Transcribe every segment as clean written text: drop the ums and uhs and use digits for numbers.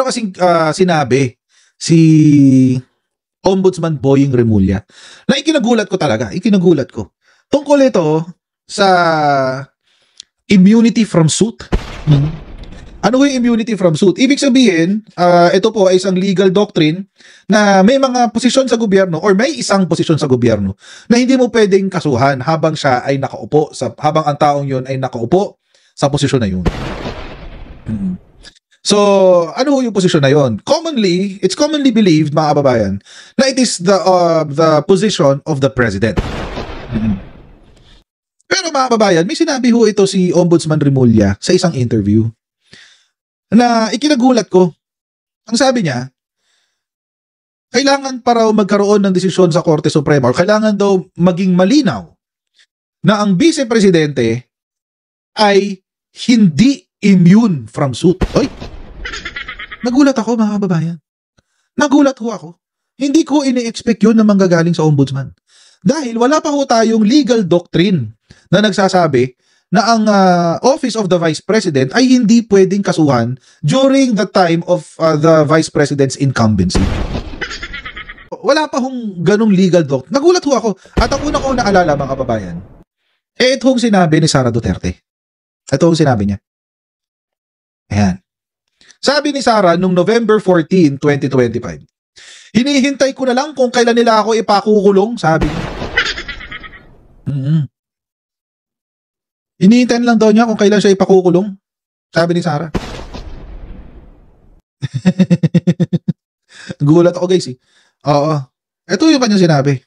meron kasing sinabi si Ombudsman Boying Remulla na ikinagulat ko. Tungkol ito sa immunity from suit. Ano yung immunity from suit? Ibig sabihin, ito po ay isang legal doctrine na may mga posisyon sa gobyerno or may isang posisyon sa gobyerno na hindi mo pwedeng kasuhan habang siya ay nakaupo, habang ang taong yun ay nakaupo sa posisyon na yun. So, ano yung posisyon na yun? It's commonly believed, mga kababayan, na it is the position of the president. Pero mga kababayan, may sinabi ho ito si Ombudsman Remulla sa isang interview na ikinagulat ko. Ang sabi niya, kailangan para magkaroon ng desisyon sa Korte Suprema or kailangan daw maging malinaw na ang vice-presidente ay hindi immune from suit. Oy, nagulat ako, mga kababayan. Nagulat ho ako. Hindi ko ini-expect yun na manggagaling sa ombudsman. Dahil wala pa ho tayong legal doctrine na nagsasabi na ang Office of the Vice President ay hindi pwedeng kasuhan during the time of the Vice President's incumbency. Wala pa hong ganong legal doctrine. Nagulat ho ako. At ang una ko naalala, mga kababayan, ito hong sinabi ni Sara Duterte. Ito hong sinabi niya. Ayan. Sabi ni Sara nung November 14, 2025, hinihintay ko na lang kung kailan nila ako ipakukulong, sabi niya. Hinihintay lang daw niya kung kailan siya ipakukulong, sabi ni Sara. Gulat ako, guys. Oo. Ito yung kanyang sinabi.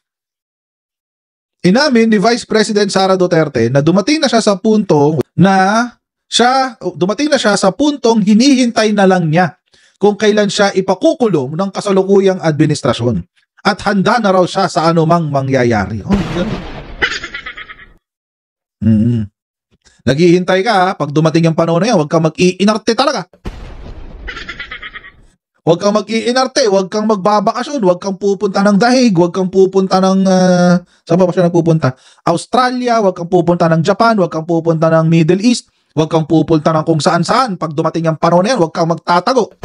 Inamin ni Vice President Sara Duterte na dumating na siya sa puntong hinihintay na lang niya kung kailan siya ipakukulong ng kasalukuyang administrasyon at handa na raw siya sa anumang mangyayari. Naghihintay ka, ha? Pag dumating yung panahon na yan, huwag kang mag-iinarte talaga. Huwag kang mag-iinarte, huwag kang magbabakasyon, huwag kang pupunta ng Dahig, huwag kang pupunta ng saan ba siya nagpupunta? Australia, huwag kang pupunta ng Japan, huwag kang pupunta ng Middle East, huwag kang pupunta ng kung saan-saan. Pag dumating yung panahon na yan, huwag kang magtatago.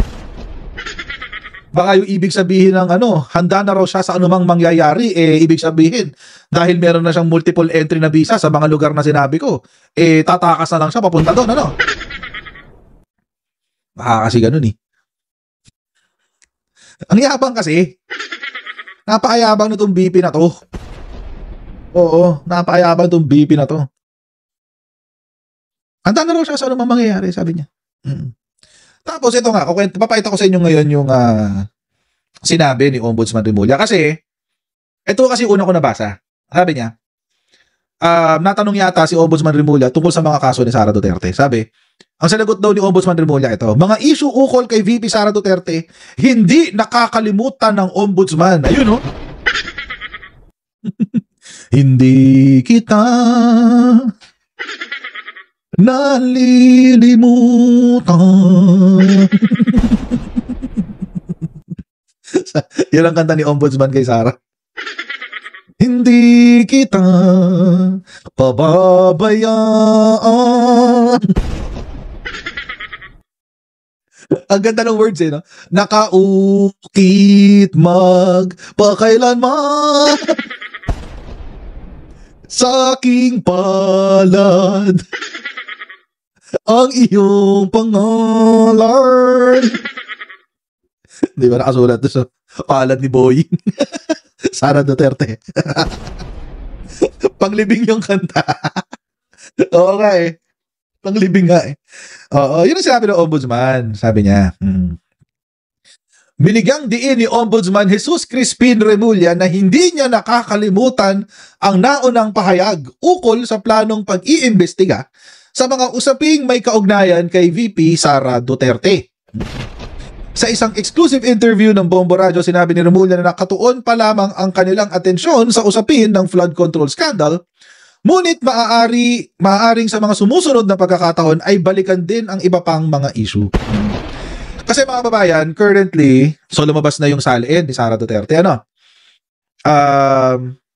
Baka yung ibig sabihin ng handa na raw siya sa anumang mangyayari, ibig sabihin, dahil meron na siyang multiple entry na visa sa mga lugar na sinabi ko, tatakas na lang siya papunta doon, Baka kasi ganun Ang yabang kasi. Napakayabang nitong BP na to. Oo, napakayabang nitong BP na to. Handa na raw siya sa anumang mangyayari, sabi niya. Tapos ito nga, papakita ko sa inyo ngayon yung sinabi ni Ombudsman Remulla. Kasi, ito kasi una ko nabasa. Sabi niya, natanong yata si Ombudsman Remulla tungkol sa mga kaso ni Sara Duterte. Sabi, ang sinagot daw ni Ombudsman Remulla ito, mga issue ukol kay VP Sara Duterte, hindi nakakalimutan ng Ombudsman. Ayun, Hindi kita nalilimutan. Yan ang kanta ni Ombudsman kay Sara. Hindi kita pababayaan. Ang ganda ng words no? Nakaukit magpakailanman sa aking palad ang iyong pangalan. Di ba nakasulat doon sa palad ni Boying? Sara Duterte. Panglibing yung kanta. Oo nga Panglibing nga Oo, yun ang sinabi ng Ombudsman. Sabi niya, binigyang diin ni Ombudsman Jesus Crispin Remulla na hindi niya nakakalimutan ang naunang pahayag ukol sa planong pag-iimbestiga sa mga usaping may kaugnayan kay VP Sara Duterte. Sa isang exclusive interview ng Bombo Radio, sinabi ni Remulla na nakatuon pa lamang ang kanilang atensyon sa usapin ng flood control scandal, ngunit maaaring sa mga sumusunod na pagkakataon ay balikan din ang iba pang mga issue. Kasi mga babayan, currently, so lumabas na yung salin ni Sara Duterte,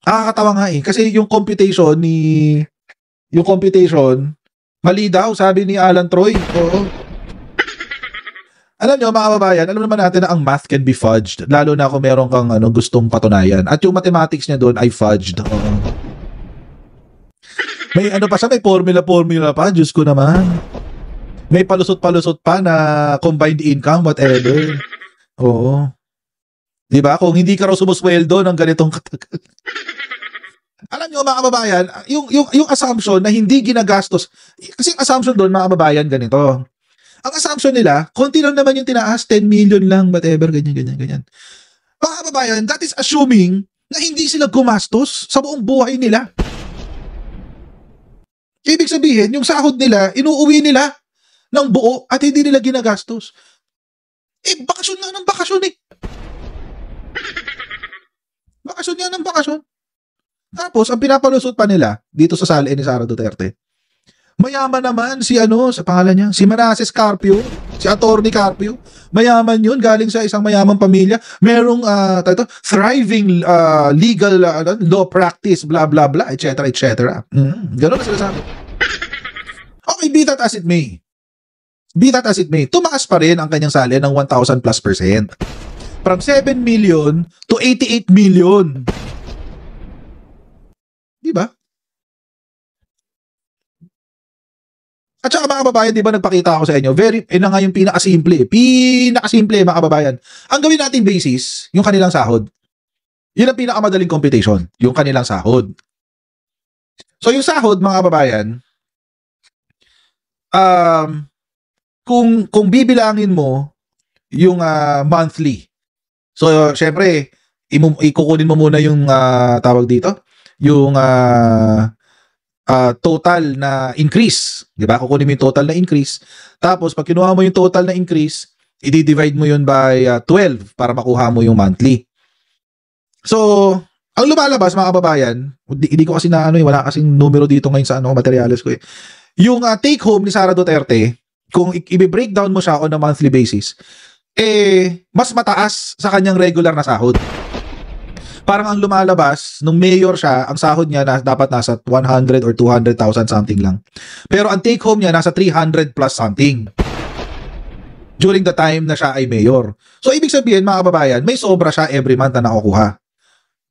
nakakatawa nga kasi yung computation, mali daw, sabi ni Alan Troy. Oo. Alam nyo, mga kababayan, alam naman natin na ang math can be fudged, lalo na kung meron kang gustong patunayan. At yung mathematics niya doon ay fudged. May pa siya, may formula pa, Diyos ko naman. May palusot-palusot pa na combined income, whatever. Oo. Diba? Kung hindi ka raw sumusweldo ng ganitong katagal. Alam nyo, mga kababayan, yung assumption na hindi ginagastos, kasi yung assumption doon, mga kababayan, ganito. Ang assumption nila, konti lang naman yung tinaas, 10 million lang, whatever, ganyan. Mga kababayan, that is assuming na hindi sila gumastos sa buong buhay nila. Ibig sabihin, yung sahod nila, inuuwi nila ng buo at hindi nila ginagastos. Bakasyon nga ng bakasyon eh. Bakasyon nga ng bakasyon. Tapos, ang pinapalusot pa nila dito sa sala ni Sara Duterte, mayaman naman si sa pangalan niya, si Manasseh Carpio, si Attorney Carpio. Mayaman yun, galing sa isang mayamang pamilya. Merong thriving legal law practice, blah, blah, blah, etc., etc. Ganun na sila sabi. Okay, be that as it may. Be that as it may, tumaas pa rin ang kanyang sali ng 1,000+%. From 7 million to 88 million. Diba? At saka mga kababayan, di ba nagpakita ako sa inyo, na nga yung pinakasimple mga kababayan. Ang gawin natin basis, yung kanilang sahod. Yun ang pinakamadaling computation, yung kanilang sahod. So yung sahod, mga kababayan, kung bibilangin mo yung monthly. So syempre, ikukunin mo muna yung tawag dito, yung total na increase, 'di ba? Kukunin mo yung total na increase. Tapos pag kinuha mo yung total na increase, i-divide mo yun by 12 para makuha mo yung monthly. So, ang lumalabas mga kababayan, hindi ko kasi wala kasing numero dito ngayon sa materials ko eh. Yung take home ni Sara Duterte, kung i-breakdown mo siya on a monthly basis, mas mataas sa kanyang regular na sahod. Parang ang lumalabas, nung mayor siya, ang sahod niya dapat nasa 100 or 200,000 something lang. Pero ang take home niya nasa 300 plus something. During the time na siya ay mayor. So ibig sabihin mga kababayan, may sobra siya every month na nakukuha.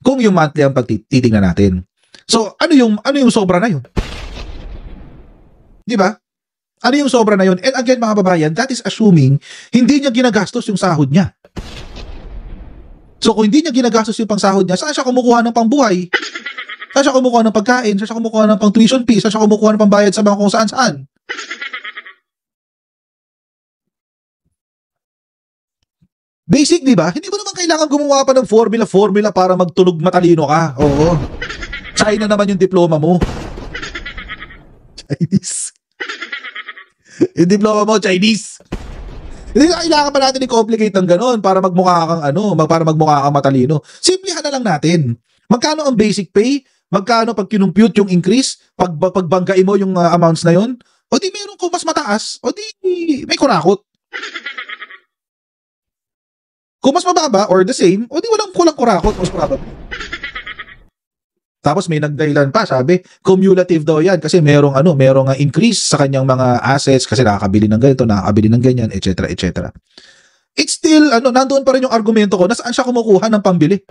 Kung yung monthly ang pagtitingnan natin. So ano yung sobra na yun? Di ba? Ano yung sobra na yun? And again mga kababayan, that is assuming hindi niya ginagastos yung sahod niya. So kung hindi niya ginagastos yung pangsahod niya, saan siya kumukuha ng pangbuhay? Saan siya kumukuha ng pagkain? Saan siya kumukuha ng pang tuition fee? Saan siya kumukuha ng pambayad sa mga kung saan-saan? Basic, di ba? Hindi mo naman kailangan gumawa pa ng formula para magtunog matalino ka. Oo. China naman yung diploma mo. Chinese. Yung diploma mo, Chinese. Hindi na kailangan pa natin i-complicate ng gano'n para magmukha kang para magmukha kang matalino. Simplihan na lang natin. Magkano ang basic pay? Magkano pag kinumpute yung increase? Pagbanggain mo yung amounts na yon? O di meron ko mas mataas? O di may kurakot? Kung mas mababa or the same, o di walang kulang kurakot, most probably. Tapos may nagdahilan pa, sabi, cumulative daw yan kasi merong increase sa kanyang mga assets kasi nakakabili ng ganito, nakakabili ng ganyan, etc., etc. It's still, nandoon pa rin yung argumento ko, nasaan siya kumukuha ng pambili?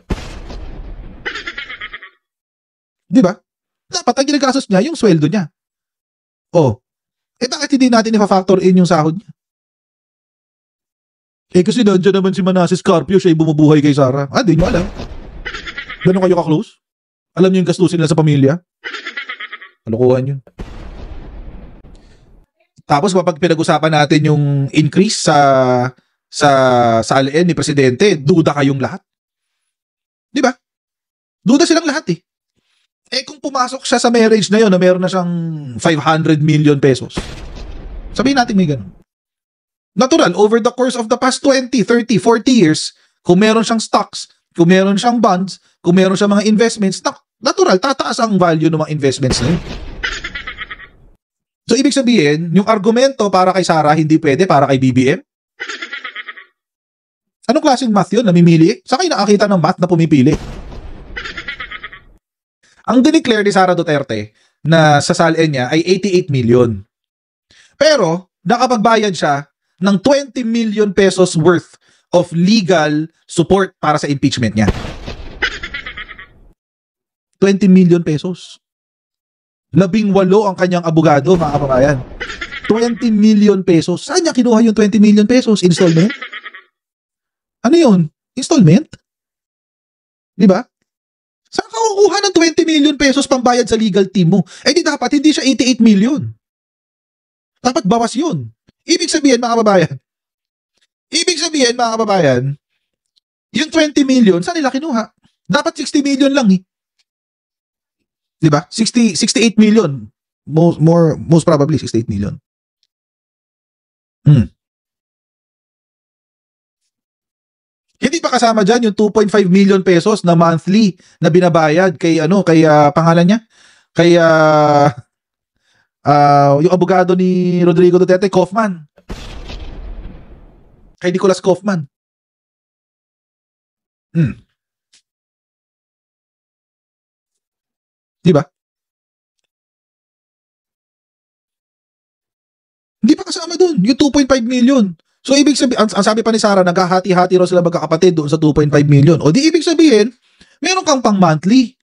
Di ba? Dapat ang ginagastos niya, yung sweldo niya. Bakit hindi natin ipa-factor in yung sahod niya? Kasi nandiyan naman si Manasseh Carpio, siya ay bumubuhay kay Sara. Di nyo alam. Ganun kayo ka-close? Alam niyo yung gastusin nila sa pamilya? Kalokohan yun. Tapos kapag pinag-usapan natin yung increase sa salian ni Presidente, duda kayong lahat. Di ba? Duda silang lahat eh. Kung pumasok siya sa marriage na yun na meron na siyang 500 million pesos, sabihin natin may ganun. Natural, over the course of the past 20, 30, 40 years, kung meron siyang stocks, kung meron siyang bonds, kung meron siyang mga investments, natural, tataas ang value ng mga investments na yun. So, ibig sabihin, yung argumento para kay Sara, hindi pwede para kay BBM? Anong klaseng math yun? Namimili? Saan kayo nakakita ng math na pumipili? Ang dineclare ni Sara Duterte na sa salin niya ay 88 million. Pero, nakapagbayad siya ng 20 million pesos worth of legal support para sa impeachment niya. 20 million pesos. 18 ang kanyang abogado, mga kababayan. 20 million pesos. Saan niya kinuha yung 20 million pesos? Installment? Ano yun? Installment? Di ba? Saan ka kukuha ng 20 million pesos pambayad sa legal team mo? Eh di dapat, hindi siya 88 million. Dapat bawas yun. Ibig sabihin, mga kababayan, yung 20 million, saan nila kinuha? Dapat 60 million lang eh. Di ba? 68 million. Most probably 68 million. Hindi pa kasama dyan yung 2.5 million pesos na monthly na binabayad kay pangalan niya? Kay yung abogado ni Rodrigo Duterte, Kaufman. Kay Nicholas Kaufman. Di ba? Hindi pa kasama doon yung 2.5 million. So, ibig sabihin, ang sabi pa ni Sarah, naghahati-hati raw sila magkakapatid doon sa 2.5 million. O di ibig sabihin, meron kang pang monthly.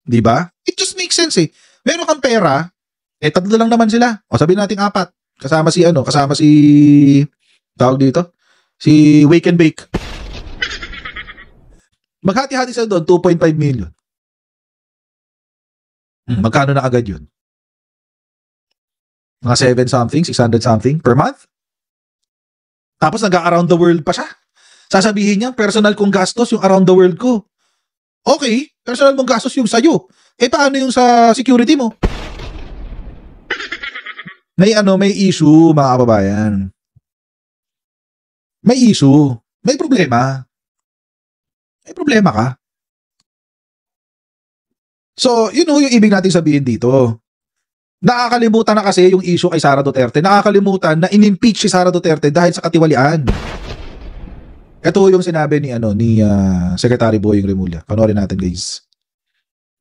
Di ba? It just makes sense eh. Meron kang pera, tatlo lang naman sila. O sabihin natin 4. Kasama si tawag dito, si Wake and Bake. Maghati-hati sila doon, 2.5 million. Magkano na agad yun? Mga 7 something, 600 something per month? Tapos nag-around the world pa siya. Sasabihin niya, personal kong gastos yung around the world ko. Okay, personal mong gastos yung sa'yo. Paano yung sa security mo? May issue, mga kababayan. May issue. May problema. May problema ka. So, yung ibig natin sabihin dito. Nakakalimutan na kasi yung issue kay Sara Duterte. Nakakalimutan na in-impeach si Sara Duterte dahil sa katiwalian. Ito yung sinabi ni Secretary Boying Remulla. Panoorin natin, guys.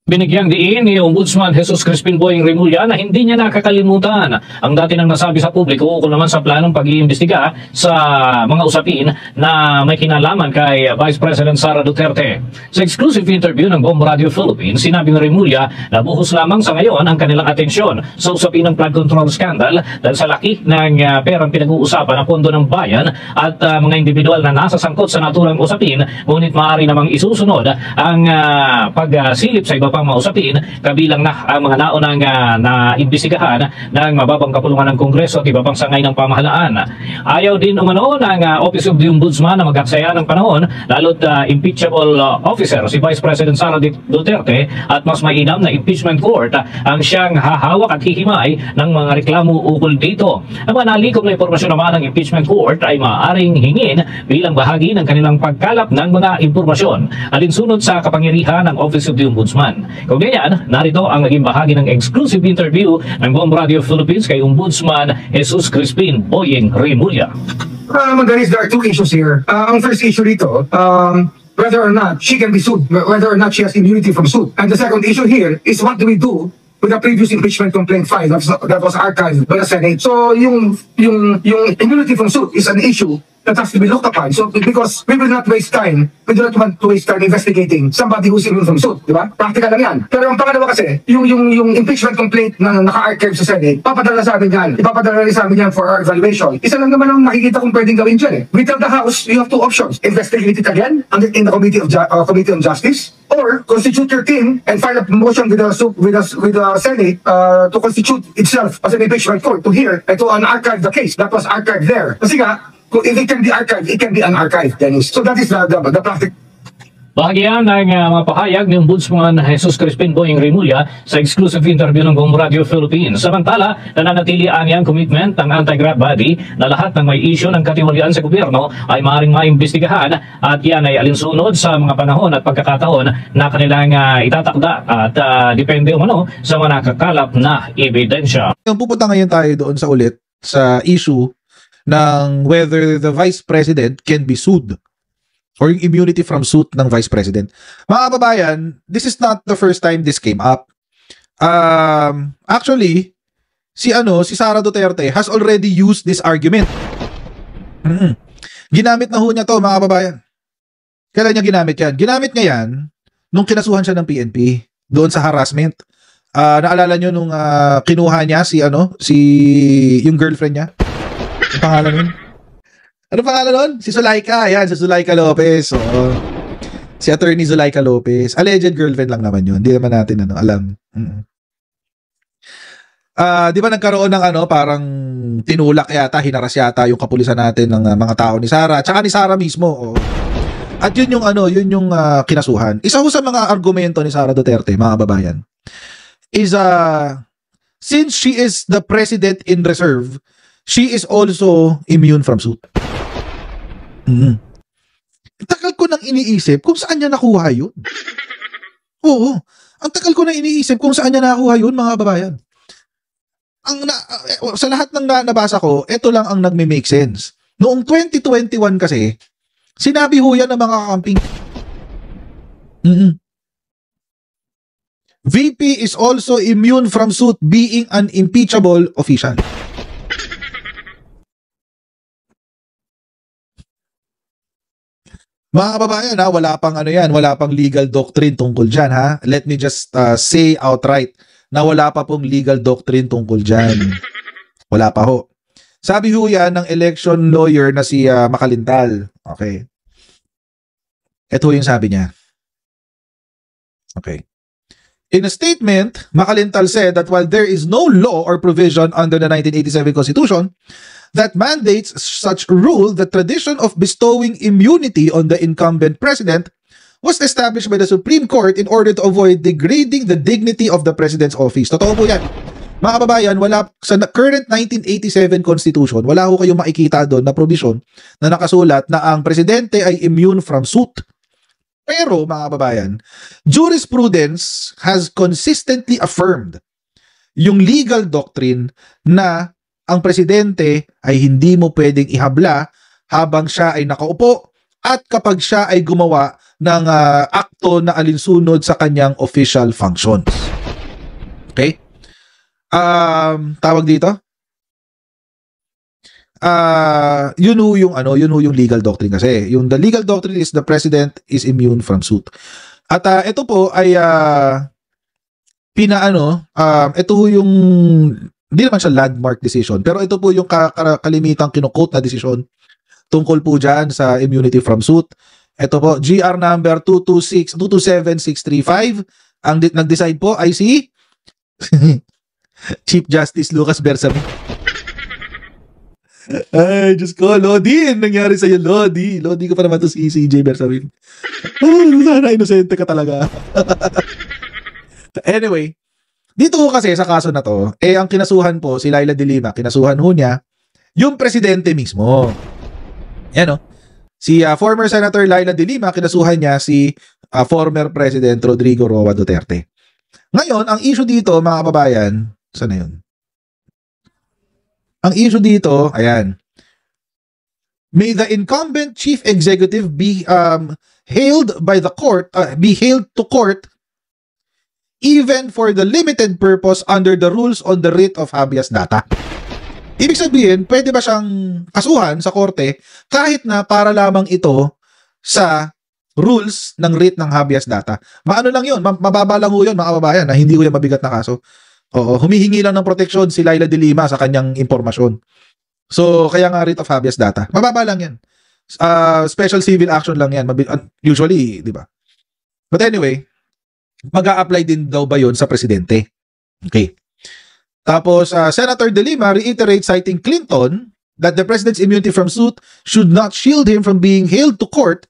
Binigyang diin ni Ombudsman Jesus Crispin Boying Remulla na hindi niya nakakalimutan ang dati nang nasabi sa publiko ukol naman sa planong pag-iimbestiga sa mga usapin na may kinalaman kay Vice President Sara Duterte. Sa exclusive interview ng Bomb Radio Philippines, sinabi ng Remulla na buhos lamang sa ngayon ang kanilang atensyon sa usapin ng flood control scandal dahil sa laki ng perang pinag-uusapan ng pondo ng bayan at mga individual na nasasangkot sa naturang usapin, ngunit maaari namang isusunod ang pagsilip sa iba pang mausapin, kabilang na ang mga naunang naimbestigahan ng mababang kapulungan ng Kongreso at iba pang sangay ng pamahalaan. Ayaw din umano ng Office of the Ombudsman na mag-aksaya ng panahon, lalo't impeachable officer si Vice President Sara Duterte at mas mainam na impeachment court ang siyang hahawak at hihimay ng mga reklamo ukol dito. Ang mga nalikom na impormasyon naman ng impeachment court ay maaaring hingin bilang bahagi ng kanilang pagkalap ng mga impormasyon alinsunod sa kapangyarihan ng Office of the Ombudsman. Kung ganyan, narito ang naging bahagi ng exclusive interview ng Bomb Radio Philippines kay Ombudsman Jesus Crispin Boying Remulla. There are 2 issues here. Ang first issue dito, whether or not she can be sued, whether or not she has immunity from suit. And the second issue here is what do we do with the previous impeachment complaint file that was archived by the Senate. So yung immunity from suit is an issue that has to be looked upon. So because we will not waste time, we do not want to waste time investigating somebody who's immune from suit, di ba? Practical lang yan. Pero ang pangalawa kasi, yung impeachment complaint na naka-archive sa Senate, papadala sa amin yan. Ipapadala rin sa amin yan for our evaluation. Isa lang naman ang nakikita kong pwedeng gawin dyan eh. We tell the House, you have 2 options. Investigate it again in the Committee on Justice, or constitute your team and file a motion with the Senate to constitute itself as an impeachment court to hear and to unarchive the case that was archived there. Kasi nga, if it can be archived, it can be unarchived, Dennis. So that is the practical. Bahagi yan ng mga pahayag ni Ombudsman Jesus Crispin Boying Remulla sa exclusive interview ng Bomb Radio Philippines. Samantala, nananatili ang commitment ng anti-graft body na lahat ng may issue ng katiwalian sa gobyerno ay maaaring maimbestigahan at yan ay alinsunod sa mga panahon at pagkakataon na kanilang itatakda at depende umano sa mga nakakalap na ebidensya. Pupunta ngayon tayo doon sa issue ng whether the Vice President can be sued or yung immunity from suit ng Vice President. Mga kababayan, this is not the first time this came up. Actually, si Sara Duterte has already used this argument Ginamit na ho niya to, mga kababayan. Kailan niya ginamit yan? Ginamit niya yan nung kinasuhan siya ng PNP doon sa harassment. Naalala niyo nung kinuha niya yung girlfriend niya? Ano pangalan nun? Ano pangalan nun? Si Zulaika. Ayan, si Zulaika Lopez. Oo. Si Attorney Zulaika Lopez. Alleged girlfriend lang naman yun. Hindi naman natin alam. Di ba nagkaroon ng parang tinulak yata, hinaras yata yung kapulisan natin ng mga tao ni Sara. Tsaka ni Sara mismo. Oh. At yun yung kinasuhan. Isa ho sa mga argumento ni Sara Duterte, mga kababayan, is since she is the president in reserve, she is also immune from suit. Tagal ko nang iniisip kung saan niya nakuha yun. Oo. Ang tagal ko nang iniisip kung saan niya nakuha yun, mga kababayan. Sa lahat ng nabasa ko, ito lang ang nagme-make sense. Noong 2021 kasi, sinabi ho yan ng mga kakamping. VP is also immune from suit being an impeachable official. Mga kababayan, wala pang legal doctrine tungkol dyan, ha? Let me just say outright na wala pa pong legal doctrine tungkol dyan. Wala pa ho. Sabi ho yan ng election lawyer na si Makalintal. Okay. Ito yung sabi niya. Okay. In a statement, Makalintal said that while there is no law or provision under the 1987 Constitution that mandates such rule, the tradition of bestowing immunity on the incumbent president was established by the Supreme Court in order to avoid degrading the dignity of the president's office. Totoo po yan. Mga kababayan, sa current 1987 Constitution, wala ho kayong makikita doon na provision na nakasulat na ang presidente ay immune from suit. Pero, mga kababayan, jurisprudence has consistently affirmed yung legal doctrine na ang presidente ay hindi mo pwedeng ihabla habang siya ay nakaupo at kapag siya ay gumawa ng akto na alinsunod sa kanyang official functions. Okay? Tawag dito? Yun ho yung legal doctrine kasi. Yung the legal doctrine is the president is immune from suit. At ito po ay ito ho yung hindi naman siya landmark decision, pero ito po yung kalimitang kinukote na decision tungkol po dyan sa immunity from suit. Ito po, GR number 227635. Ang nag-decide po ay si Chief Justice Lucas Bersamin. Ay, Diyos ko, Lodi, nangyari sa'yo, Lodi. Lodi ko pa naman to si CJ Bersamin. Sana inosente ka talaga. Anyway, dito kasi sa kaso na to, ang kinasuhan po, si Laila de Lima, kinasuhan ho niya, yung presidente mismo. Yan o. Si former Senator Laila de Lima, kinasuhan niya si former President Rodrigo Roa Duterte. Ngayon, ang issue dito, mga kababayan, saan na yun? Ang issue dito, ayan. May the incumbent chief executive be hailed to court even for the limited purpose under the rules on the writ of habeas data. Ibig sabihin, pwede ba siyang kasuhan sa korte kahit na para lamang ito sa rules ng writ ng habeas data? Maano lang yun, mababa lang ho yun, mga kababayan, na hindi ho yung mabigat na kaso. Oo, humihingi lang ng proteksyon si Laila de Lima sa kanyang impormasyon. So, kaya nga writ of habeas data. Mababa lang yan. Special civil action lang yan. Usually, di ba? But anyway, mag-a-apply din daw ba yun sa presidente? Okay. Tapos, Senator de Lima reiterates citing Clinton that the president's immunity from suit should not shield him from being hailed to court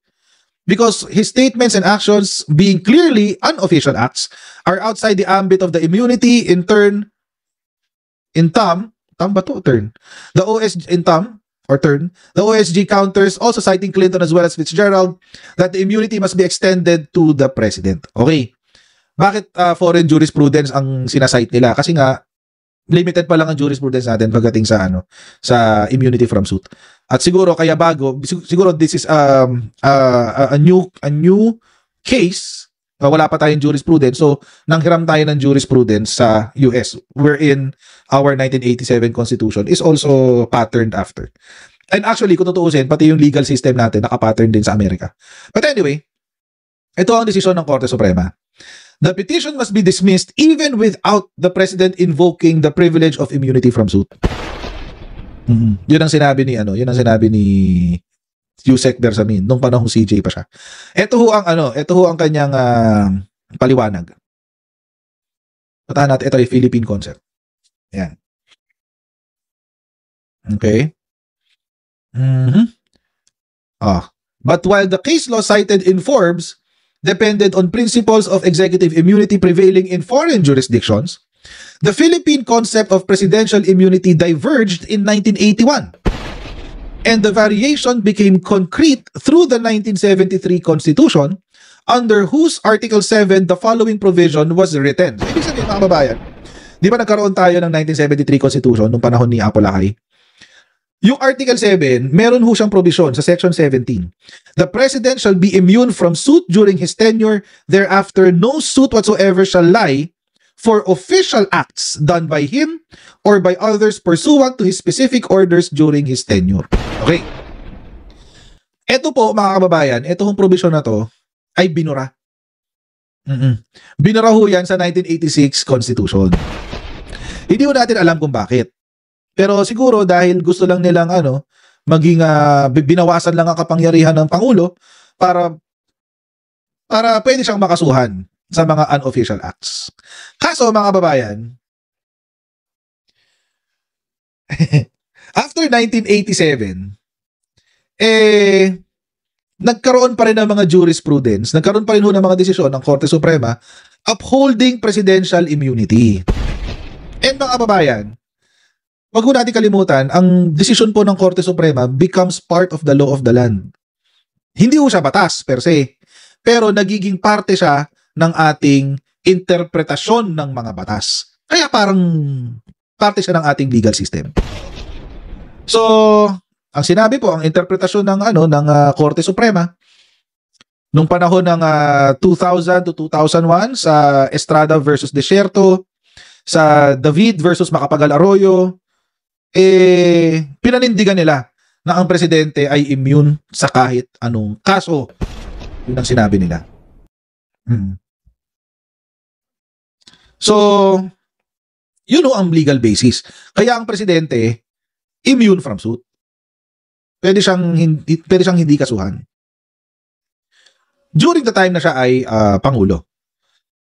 because his statements and actions, being clearly unofficial acts, are outside the ambit of the immunity. The OSG counters, also citing Clinton as well as Fitzgerald, that the immunity must be extended to the president. Okay. Bakit foreign jurisprudence ang sinasite nila? Kasi nga, limited pa lang ang jurisprudence natin pagdating sa sa immunity from suit. At siguro kaya siguro this is a new case, wala pa tayong jurisprudence, so nanghiram tayo ng jurisprudence sa US wherein our 1987 Constitution is also patterned after. And actually, kung tutuusin, pati yung legal system natin nakapattern din sa Amerika. But anyway, ito ang desisyon ng Korte Suprema. The petition must be dismissed even without the President invoking the privilege of immunity from suit. Yun ang sinabi ni yun ang sinabi ni Yusek Bersamin nung panahong CJ pa siya. Ito ho ang kanyang paliwanag. Patahan natin, ito ay Philippine concept. Yan. Okay. But while the case law cited in Forbes depended on principles of executive immunity prevailing in foreign jurisdictions, the Philippine concept of presidential immunity diverged in 1981. And the variation became concrete through the 1973 Constitution, under whose Article 7 the following provision was written. So, ibig sabihin, mga kababayan, di ba nagkaroon tayo ng 1973 Constitution nung panahon ni Apolacay? Yung Article 7, meron ho siyang provision sa Section 17. The President shall be immune from suit during his tenure. Thereafter, no suit whatsoever shall lie for official acts done by him or by others pursuant to his specific orders during his tenure. Okay. Ito po, mga kababayan, itong provision na to ay binura. Binura ho yan sa 1986 Constitution. Hindi ho natin alam kung bakit. Pero siguro dahil gusto lang nilang maging binawasan lang ang kapangyarihan ng Pangulo para pwede siyang makasuhan sa mga unofficial acts. Kaso, mga kababayan, after 1987, nagkaroon pa rin ng mga jurisprudence, nagkaroon pa rin ng mga desisyon ng Korte Suprema upholding presidential immunity. And mga kababayan, wag ho natin kalimutan, ang desisyon po ng Korte Suprema becomes part of the law of the land. Hindi ho siya batas per se, pero nagiging parte siya ng ating interpretasyon ng mga batas. Kaya parang parte siya ng ating legal system. So, ang sinabi po, ang interpretasyon ng Korte Suprema nung panahon ng 2000 to 2001 sa Estrada versus Desierto, sa David versus Macapagal Arroyo, pinanindigan nila na ang presidente ay immune sa kahit anong kaso. Yun ang sinabi nila. So, yun ang legal basis. Kaya ang presidente immune from suit. Pwede siyang hindi kasuhan. During the time na siya ay Pangulo.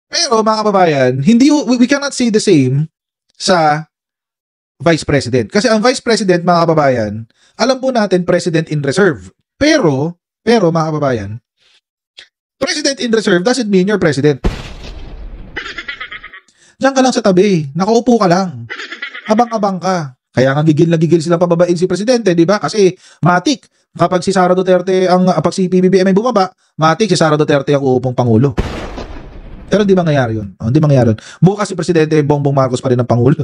Pero mga kababayan, we cannot say the same sa Vice President. Kasi ang Vice President, mga kababayan, alam po natin President in Reserve. Pero mga kababayan, President in Reserve doesn't mean you're President. Diyan ka lang sa tabi. Nakaupo ka lang. Abang-abang ka. Kaya nga gigil na gigil silang pababain si Presidente, di ba? Kasi matik. Kapag si Sara Duterte, pag si PBBM ay bumaba, matik si Sara Duterte ang uupong Pangulo. Pero hindi mangyayari yun. Hindi mangyayari yun. Bukas si Presidente Bongbong Marcos pa rin ang Pangulo.